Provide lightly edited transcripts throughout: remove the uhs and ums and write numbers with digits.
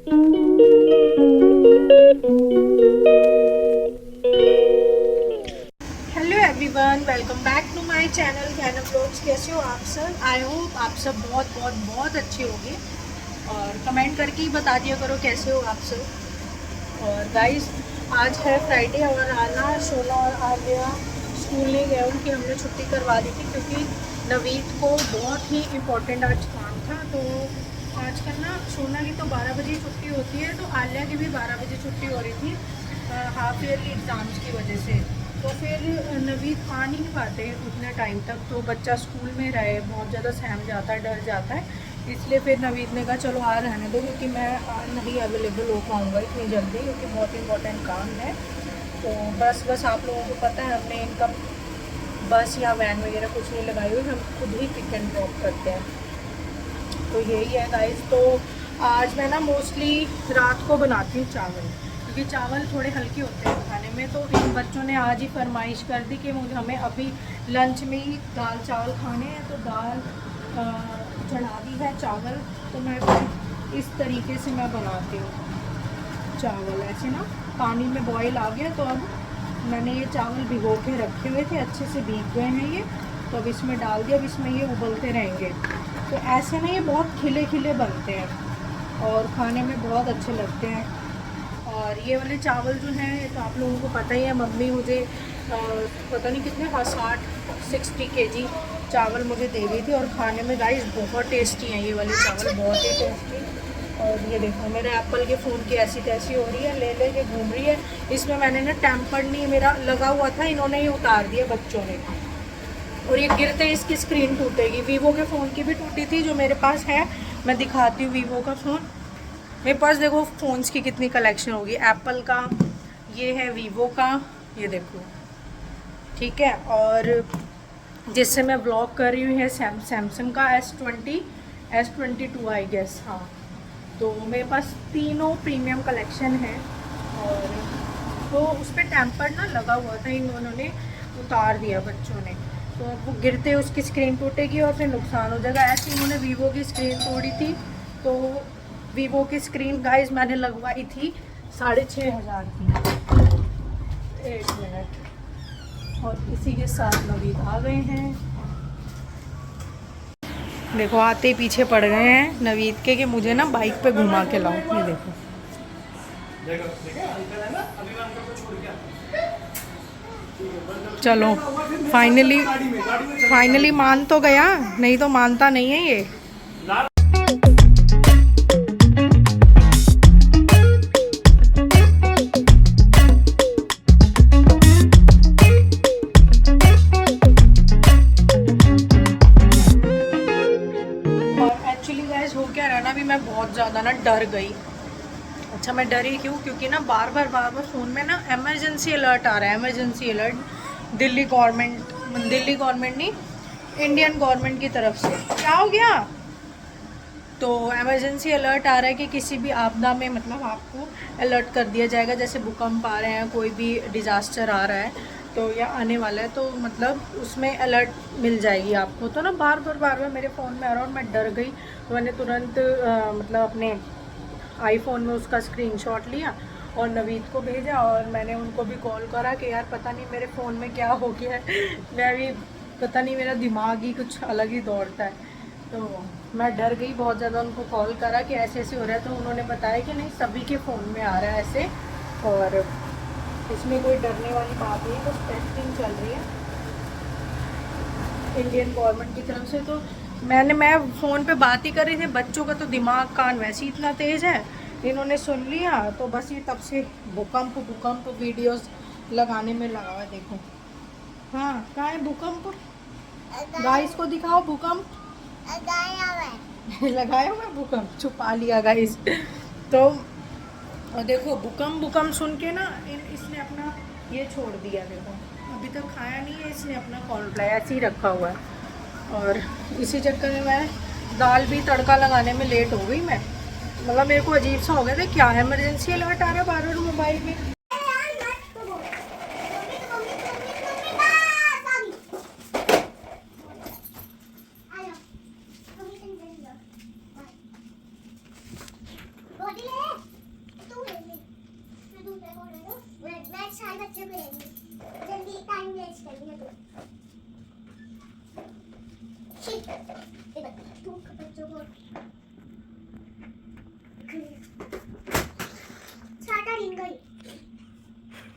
Hello everyone, welcome back to my channel Gaina vlogs. कैसे हो आप सब? आई होप आप सब बहुत बहुत बहुत अच्छे होंगे और कमेंट करके ही बता दिया करो कैसे हो आप सब। और गाइस, आज है फ्राइडे और आना सोना और आलिया स्कूल नहीं गए, उनकी हमने छुट्टी करवा दी थी क्योंकि नवीद को बहुत ही इम्पोर्टेंट आज काम था। तो आजकल ना सोना की तो 12 बजे छुट्टी होती है, तो आलिया की भी 12 बजे छुट्टी हो रही थी हाफ ईयरली एग्ज़ाम्स की वजह से। तो फिर नवीद आ नहीं पाते उतने टाइम तक, तो बच्चा स्कूल में रहे बहुत ज़्यादा सहम जाता है, डर जाता है। इसलिए फिर नवीद ने कहा चलो आ रहने दो, क्योंकि मैं नहीं अवेलेबल हो पाऊँगा इतनी जल्दी, क्योंकि बहुत इंपॉर्टेंट काम है। तो बस आप लोगों को पता है हमने इनका बस या वैन वगैरह कुछ नहीं लगाई हुई, हम खुद ही पिक एंड ड्रॉप करते हैं। तो यही है गाइस। तो आज मैं ना मोस्टली रात को बनाती हूँ चावल, क्योंकि चावल थोड़े हल्के होते हैं खाने में। तो इन बच्चों ने आज ही फरमाइश कर दी कि मुझे हमें अभी लंच में ही दाल चावल खाने हैं, तो दाल चढ़ा दी है चावल। तो मैं फिर इस तरीके से मैं बनाती हूँ चावल, ऐसे ना पानी में बॉईल आ गया। तो अब मैंने ये चावल भिगो के रखे हुए थे, अच्छे से भीग गए हैं ये, तो अब इसमें डाल दिया। अब इसमें ये उबलते रहेंगे। तो ऐसे ना ये बहुत खिले खिले बनते हैं और खाने में बहुत अच्छे लगते हैं। और ये वाले चावल जो हैं, तो आप लोगों को पता ही है, मम्मी मुझे पता नहीं कितने 60 kg चावल मुझे दे गई थी। और खाने में गाइस बहुत टेस्टी हैं ये वाले चावल, बहुत ही टेस्टी। और ये देखो मेरे एप्पल के फ़ोन की ऐसी तैसी हो रही है, ले के घूम रही है। इसमें मैंने ना टेम्पर्ड नहीं मेरा लगा हुआ था, इन्होंने ही उतार दिया बच्चों ने, और ये गिरते ही इसकी स्क्रीन टूटेगी। वीवो के फ़ोन की भी टूटी थी जो मेरे पास है, मैं दिखाती हूँ वीवो का फ़ोन। मेरे पास देखो फ़ोन्स की कितनी कलेक्शन होगी। एप्पल का, ये है वीवो का, ये देखो, ठीक है। और जिससे मैं ब्लॉग कर रही हूँ है सैमसंग का S22 आई गेस, हाँ। तो मेरे पास तीनों प्रीमियम कलेक्शन है। और तो उस पर टेम्पर ना लगा हुआ था, इन्होंने उतार दिया बच्चों ने। तो अब वो गिरते उसकी स्क्रीन टूटेगी और फिर नुकसान हो जाएगा। ऐसे इन्होंने वीवो की स्क्रीन तोड़ी थी। तो वीवो की स्क्रीन गाइस मैंने लगवाई थी 6500 की। एक मिनट। और इसी के साथ नवीद आ गए हैं, देखो आते ही पीछे पड़ गए हैं नवीद के कि मुझे ना बाइक पे घुमा के लाओ। ये देखो चलो, फाइनली मान तो गया, नहीं तो मानता नहीं है ये। और एक्चुअली गाइस हो क्या रहा ना, अभी मैं बहुत ज़्यादा ना डर गई। अच्छा, मैं डरी क्यों? क्योंकि ना बार बार फ़ोन में ना इमरजेंसी अलर्ट आ रहा है, इमरजेंसी अलर्ट दिल्ली गवर्नमेंट नहीं, इंडियन गवर्नमेंट की तरफ से। क्या हो गया? तो इमरजेंसी अलर्ट आ रहा है कि किसी भी आपदा में मतलब आपको अलर्ट कर दिया जाएगा। जैसे भूकंप आ रहे हैं, कोई भी डिज़ास्टर आ रहा है तो या आने वाला है, तो मतलब उसमें अलर्ट मिल जाएगी आपको। तो ना बार बार मेरे फ़ोन में आ रहा और मैं डर गई। तो मैंने तुरंत मतलब अपने आईफोन में उसका स्क्रीनशॉट लिया और नवीद को भेजा। और मैंने उनको भी कॉल करा कि यार पता नहीं मेरे फ़ोन में क्या हो गया है, मैं भी पता नहीं, मेरा दिमाग ही कुछ अलग ही दौड़ता है। तो मैं डर गई बहुत ज़्यादा, उनको कॉल करा कि ऐसे ऐसे हो रहा है। तो उन्होंने बताया कि नहीं, सभी के फ़ोन में आ रहा है ऐसे, और इसमें कोई डरने वाली बात नहीं, बस टेस्टिंग चल रही है इंडियन गवर्नमेंट की तरफ से। तो मैं फ़ोन पे बात ही कर रही थी, बच्चों का तो दिमाग कान वैसे ही इतना तेज़ है, इन्होंने सुन लिया। तो बस ये तब से भूकंप वीडियोस लगाने में लगा हुआ है। देखो, हाँ कहाँ है भूकंप? गाइस को दिखाओ भूकंप। लगाया हुआ है भूकंप, छुपा लिया गाइस। तो और देखो भूकंप सुन के ना इसने अपना ये छोड़ दिया। देखो अभी तक खाया नहीं है इसने, अपना कॉर्नफ्लाई ऐसे ही रखा हुआ है। और इसी चक्कर में मैं दाल भी तड़का लगाने में लेट हो गई। मैं मतलब मेरे को अजीब सा हो गया था, क्या इमरजेंसी अलर्ट आ रहा है बार बार मोबाइल में।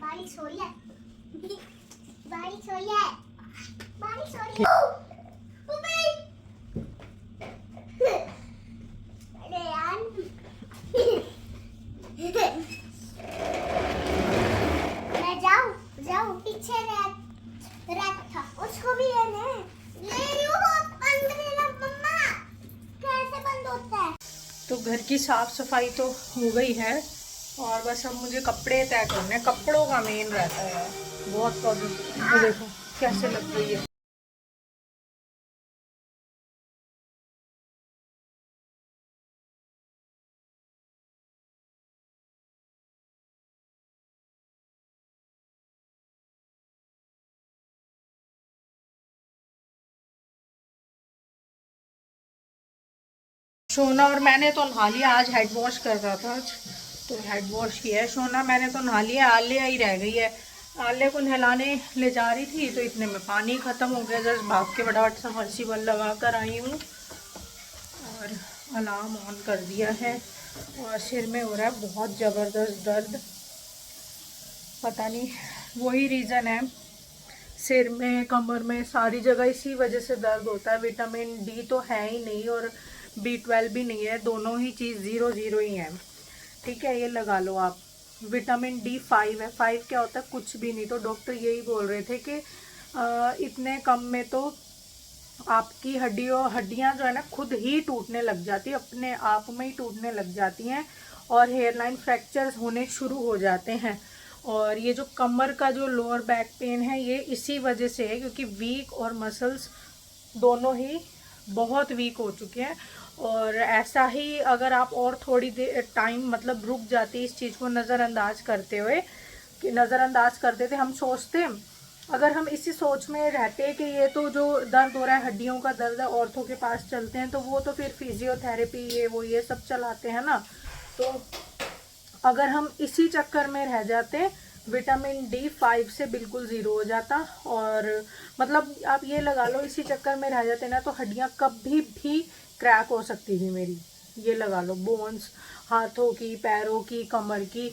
बारिश हो रही है, बारिश हो रही है, बारिश हो रही है। अरे यार मैं जाऊं पीछे रैक था, उसको भी लेने ले रही हूँ। अंदर ना मम्मा, कैसे बंद होता है? तो घर की साफ सफाई तो हो गई है और बस अब मुझे कपड़े तय करने हैं। कपड़ों का मेन रहता है यार, बहुत प्रॉब्लम। ये देखो कैसे लग गई है। सोना और मैंने तो नहा लिया, आज हेड वॉश कर रहा था आज, तो हेड वॉश किया है। सोना मैंने तो नहा लिया, आलिया ही रह गई है। आलिया को नहलाने ले जा रही थी तो इतने में पानी ख़त्म हो गया। जस्ट भाग के फटाफट सबमर्सिबल लगा कर आई हूँ और अलार्म ऑन कर दिया है। और सिर में हो रहा है बहुत ज़बरदस्त दर्द, पता नहीं वही रीज़न है। सिर में, कमर में, सारी जगह इसी वजह से दर्द होता है। विटामिन डी तो है ही नहीं और B12 भी नहीं है, दोनों ही चीज़ 0-0 ही है। ठीक है, ये लगा लो आप। विटामिन डी 5 है। 5 क्या होता है? कुछ भी नहीं। तो डॉक्टर यही बोल रहे थे कि इतने कम में तो आपकी हड्डियां जो है ना खुद ही टूटने लग जाती है, अपने आप में ही टूटने लग जाती हैं और हेयरलाइन फ्रैक्चर्स होने शुरू हो जाते हैं। और ये जो कमर का जो लोअर बैक पेन है ये इसी वजह से है, क्योंकि वीक और मसल्स दोनों ही बहुत वीक हो चुके हैं। और ऐसा ही अगर आप और थोड़ी देर टाइम मतलब रुक जाती इस चीज़ को नज़रअंदाज करते हुए, कि नज़रअंदाज करते थे, हम सोचते अगर हम इसी सोच में रहते कि ये तो जो दर्द हो रहा है हड्डियों का दर्द है, ऑर्थो के पास चलते हैं, तो वो तो फिर फिजियोथेरेपी ये सब चलाते हैं ना। तो अगर हम इसी चक्कर में रह जाते, विटामिन डी 5 से बिल्कुल ज़ीरो हो जाता। और मतलब आप ये लगा लो इसी चक्कर में रह जाते ना तो हड्डियाँ कभी भी क्रैक हो सकती थी मेरी। ये लगा लो बोन्स, हाथों की, पैरों की, कमर की,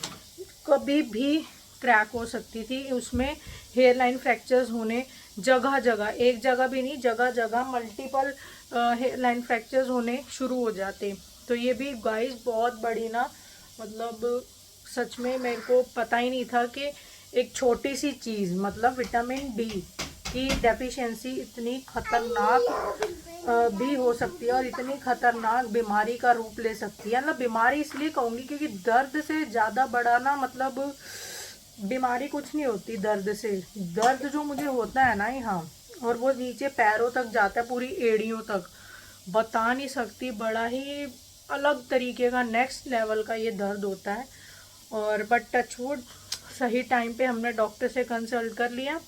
कभी भी क्रैक हो सकती थी। उसमें हेयर लाइन फ्रैक्चर्स होने जगह जगह, एक जगह भी नहीं, जगह जगह मल्टीपल हेयर लाइन फ्रैक्चर्स होने शुरू हो जाते। तो ये भी गाइस बहुत बड़ी ना, मतलब सच में मेरे को पता ही नहीं था कि एक छोटी सी चीज़ मतलब विटामिन डी की डेफिशिएंसी इतनी खतरनाक भी हो सकती है और इतनी खतरनाक बीमारी का रूप ले सकती है। मतलब बीमारी इसलिए कहूँगी क्योंकि दर्द से ज़्यादा बड़ा ना, मतलब बीमारी कुछ नहीं होती दर्द से। दर्द जो मुझे होता है ना यहाँ, और वो नीचे पैरों तक जाता है, पूरी एड़ियों तक, बता नहीं सकती। बड़ा ही अलग तरीके का, नेक्स्ट लेवल का ये दर्द होता है। और बट टचवुड सही टाइम पे हमने डॉक्टर से कंसल्ट कर लिया।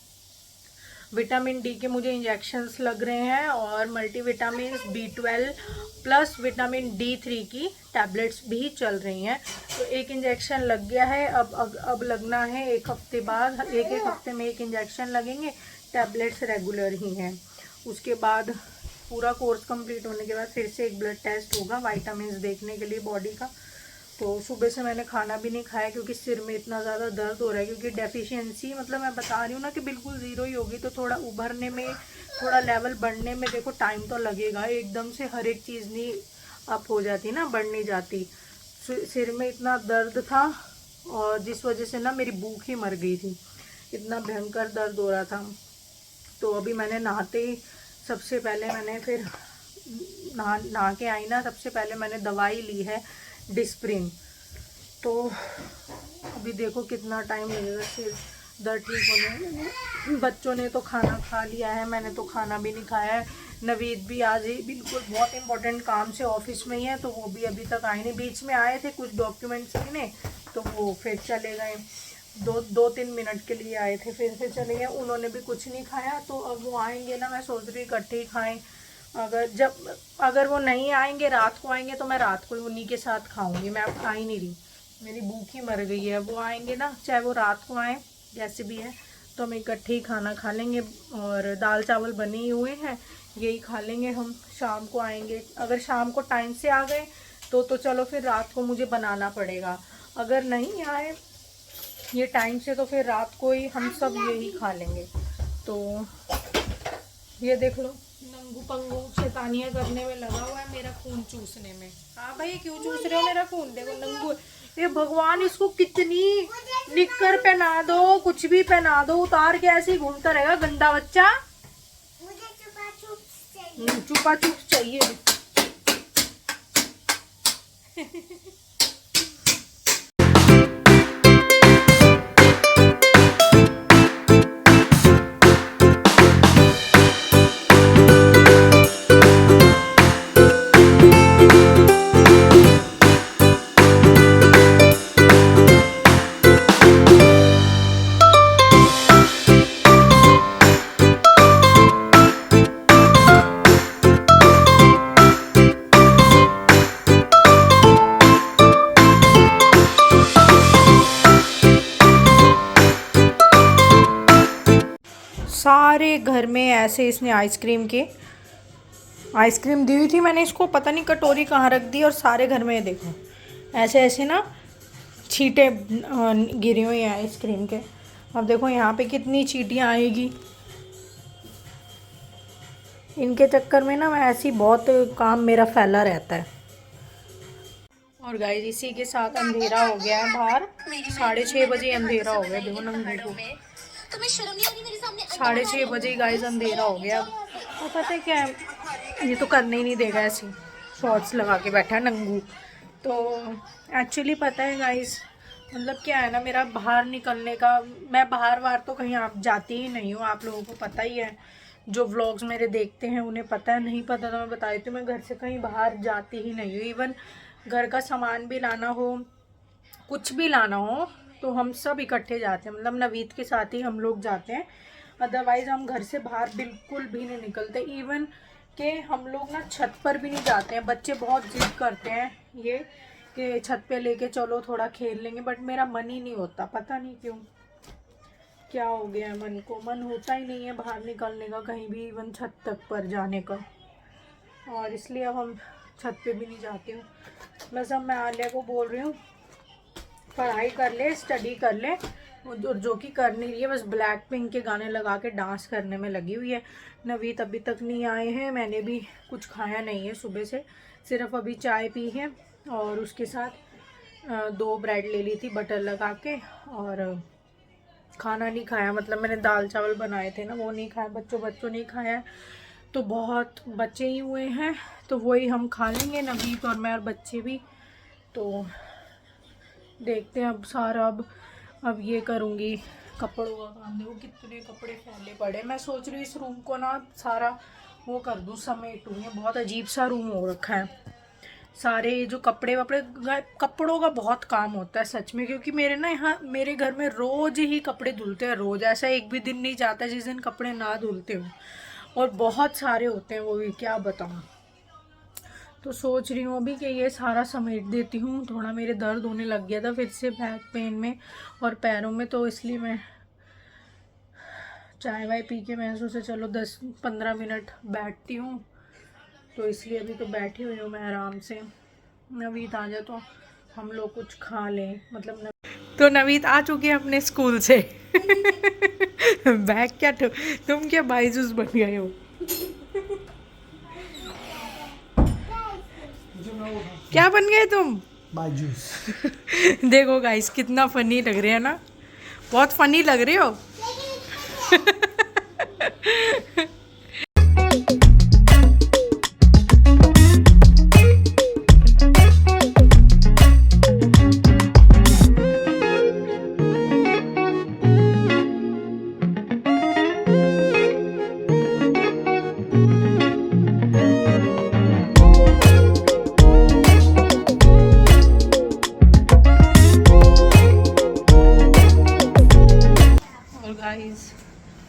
विटामिन डी के मुझे इंजेक्शंस लग रहे हैं और multivitamin B12 plus vitamin D3 की टैबलेट्स भी चल रही हैं। तो एक इंजेक्शन लग गया है, अब लगना है 1 हफ्ते बाद। एक हफ्ते में 1 इंजेक्शन लगेंगे, टैबलेट्स रेगुलर ही हैं। उसके बाद पूरा कोर्स कंप्लीट होने के बाद फिर से एक ब्लड टेस्ट होगा वाइटामिन देखने के लिए बॉडी का। तो सुबह से मैंने खाना भी नहीं खाया क्योंकि सिर में इतना ज़्यादा दर्द हो रहा है, क्योंकि डेफिशिएंसी मतलब मैं बता रही हूँ ना कि बिल्कुल ज़ीरो ही होगी। तो थोड़ा उभरने में, थोड़ा लेवल बढ़ने में देखो टाइम तो लगेगा, एकदम से हर एक चीज़ नहीं अप हो जाती ना, बढ़ नहीं जाती। सिर में इतना दर्द था और जिस वजह से ना मेरी भूख ही मर गई थी, इतना भयंकर दर्द हो रहा था। तो अभी मैंने नहाते ही सबसे पहले मैंने फिर नहा के आई ना, सबसे पहले मैंने दवाई ली है डिस्प्रिन। तो अभी देखो कितना टाइम लगेगा सिर दर्द ठीक होने में। बच्चों ने तो खाना खा लिया है, मैंने तो खाना भी नहीं खाया है। नवीद भी आज ही बिल्कुल बहुत इंपॉर्टेंट काम से ऑफिस में ही है, तो वो भी अभी तक आए नहीं। बीच में आए थे कुछ डॉक्यूमेंट्स लेने, तो वो फिर चले गए, 2-3 मिनट के लिए आए थे, फिर से चले गए। उन्होंने भी कुछ नहीं खाया। तो अब वो आएंगे ना, मैं सोच रही इकट्ठे ही खाएं। अगर वो नहीं आएंगे, रात को आएंगे, तो मैं रात को ही उन्हीं के साथ खाऊंगी। मैं अब खा ही नहीं रही, मेरी भूख ही मर गई है। वो आएंगे ना, चाहे वो रात को आए जैसे भी है, तो हम इकट्ठे ही खाना खा लेंगे। और दाल चावल बने ही हुए हैं, यही खा लेंगे हम। शाम को आएंगे, अगर शाम को टाइम से आ गए तो चलो फिर रात को मुझे बनाना पड़ेगा। अगर नहीं आए ये टाइम से तो फिर रात को ही हम सब यही खा लेंगे। तो ये देख लो, नंगू पंगू शैतानियाँ करने में लगा हुआ है, मेरा खून चूसने में। हाँ भाई, क्यों चूस रहे हो मेरा खून? देखो नंगू, ये भगवान, इसको कितनी निक्कर पहना दो, कुछ भी पहना दो, उतार के ऐसे ही घूमता रहेगा गंदा बच्चा। मुझे चुपा चुप चाहिए। चुपा चुप चाहिए। सारे घर में ऐसे इसने आइसक्रीम दी हुई थी मैंने इसको, पता नहीं कटोरी कहाँ रख दी, और सारे घर में देखो ऐसे ऐसे ना छींटे गिरी हुई हैं आइसक्रीम के। अब देखो यहाँ पे कितनी चींटियाँ आएगी, इनके चक्कर में ना मैं ऐसी बहुत काम मेरा फैला रहता है। और गाइस इसी के साथ अंधेरा हो गया है बाहर, 6:30 बजे अंधेरा हो गया। देखो नंगू को 6:30 बजे गाइस अंधेरा हो गया। और पता है क्या है, ये तो करने ही नहीं देगा, ऐसे शॉर्ट्स लगा के बैठा है नंगू। तो एक्चुअली पता है गाइस, मतलब क्या है ना, मेरा बाहर निकलने का, मैं बाहर तो कहीं आप जाती ही नहीं हूँ, आप लोगों को पता ही है। जो व्लॉग्स मेरे देखते हैं उन्हें पता है, नहीं पता तो मैं बता देती हूँ, मैं घर से कहीं बाहर जाती ही नहीं हूँ। इवन घर का सामान भी लाना हो, कुछ भी लाना हो, तो हम सब इकट्ठे जाते हैं, मतलब नवीद के साथ ही हम लोग जाते हैं। अदरवाइज़ हम घर से बाहर बिल्कुल भी नहीं निकलते। इवन कि हम लोग ना छत पर भी नहीं जाते हैं। बच्चे बहुत जिद करते हैं ये कि छत पे लेके चलो थोड़ा खेल लेंगे, बट मेरा मन ही नहीं होता, पता नहीं क्यों, क्या हो गया है मन को, मन होता ही नहीं है बाहर निकलने का कहीं भी, इवन छत तक पर जाने का। और इसलिए अब हम छत पे भी नहीं जाती हूँ। बस अब मैं आलिया को बोल रही हूँ पढ़ाई कर ले, स्टडी कर ले, जो कि कर नहीं रही है, बस ब्लैक पिंक के गाने लगा के डांस करने में लगी हुई है। नवीद अभी तक नहीं आए हैं, मैंने भी कुछ खाया नहीं है सुबह से, सिर्फ अभी चाय पी है और उसके साथ 2 ब्रेड ले ली थी बटर लगा के, और खाना नहीं खाया, मतलब मैंने दाल चावल बनाए थे ना वो नहीं खाया, बच्चों नहीं खाया, तो बहुत बचे ही हुए हैं, तो वही हम खा लेंगे नवीद और मैं और बच्चे भी। तो देखते हैं अब सारा, अब ये करूँगी कपड़ों का काम। देखो कितने कपड़े फैले पड़े, मैं सोच रही हूँ इस रूम को ना सारा वो कर दूँ, समेटूँ। ये बहुत अजीब सा रूम हो रखा है, सारे जो कपड़े वपड़े, कपड़ों का बहुत काम होता है सच में, क्योंकि मेरे ना यहाँ मेरे घर में रोज़ ही कपड़े धुलते हैं, रोज़, ऐसा एक भी दिन नहीं जाता जिस दिन कपड़े ना धुलते हो, और बहुत सारे होते हैं वो भी, क्या बताऊँ। तो सोच रही हूँ अभी कि ये सारा समेट देती हूँ। थोड़ा मेरे दर्द होने लग गया था फिर से बैक पेन में और पैरों में, तो इसलिए मैं चाय वाय पी के मैं सोचा चलो 10-15 मिनट बैठती हूँ, तो इसलिए अभी तो बैठी हुई हूँ मैं आराम से। नवीद आ जाए तो हम लोग कुछ खा लें, मतलब तो नवीद आ चुके हैं अपने स्कूल से। बैग क्या तुम क्या बायजूस बन गए हो? क्या बन गए तुम? बायजूस। देखो गाइस कितना फनी लग रहे हैं ना, बहुत फनी लग रहे हो।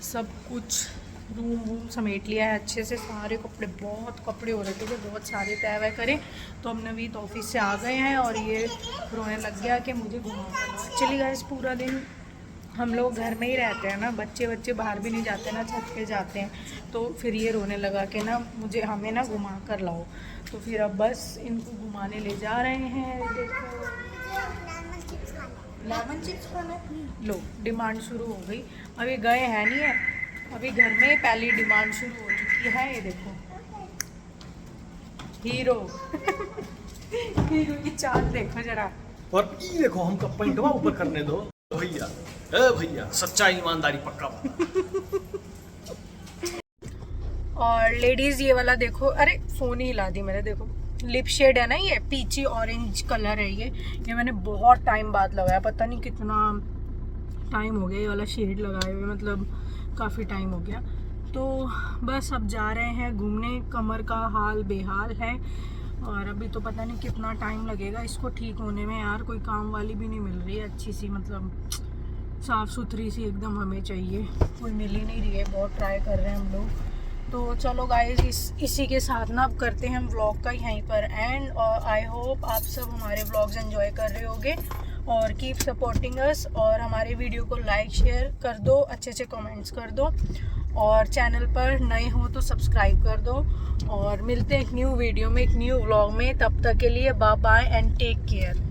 सब कुछ रूम वूम समेट लिया है अच्छे से, सारे कपड़े, बहुत कपड़े हो रखे थे, बहुत सारे तय वह करें, तो हम नवीद ऑफिस से आ गए हैं और ये रोने लग गया कि मुझे घुमा कर लो। चलिए गाइस पूरा दिन हम लोग घर में ही रहते हैं ना, बच्चे बाहर भी नहीं जाते ना, छत पे जाते हैं, तो फिर ये रोने लगा कि ना मुझे हमें ना घुमा कर लाओ। तो फिर अब बस इनको घुमाने ले जा रहे हैं। देखो लेमन चिप्स खाना है, लो डिमांड शुरू हो गई। अभी गए हैं नहीं है, अभी घर में पहली डिमांड शुरू हो चुकी है। ये देखो हीरो हीरो की चाल देखो जरा। और ये देखो हमका पॉइंटवा ऊपर करने दो भैया। ए भैया सच्चा ईमानदारी पक्का वाला। और लेडीज ये वाला देखो, अरे फोन ही हिला दी मैंने। देखो लिप शेड है ना, ये पीची ऑरेंज कलर है। ये मैंने बहुत टाइम बाद लगाया, पता नहीं कितना टाइम हो गया ये वाला शेड लगाए हुए, मतलब काफ़ी टाइम हो गया। तो बस अब जा रहे हैं घूमने। कमर का हाल बेहाल है और अभी तो पता नहीं कितना टाइम लगेगा इसको ठीक होने में। यार कोई काम वाली भी नहीं मिल रही है अच्छी सी, मतलब साफ़ सुथरी सी एकदम हमें चाहिए, कोई मिल ही नहीं रही है। बहुत ट्राई कर रहे हैं हम लोग। तो चलो गाइस इसी के साथ ना अब करते हैं हम व्लॉग का यहीं पर एंड। और आई होप आप सब हमारे व्लॉग्स एंजॉय कर रहे होगे और कीप सपोर्टिंग अस। और हमारे वीडियो को लाइक शेयर कर दो, अच्छे कमेंट्स कर दो और चैनल पर नए हो तो सब्सक्राइब कर दो। और मिलते हैं एक न्यू वीडियो में, एक न्यू व्लॉग में। तब तक के लिए bye bye and take care.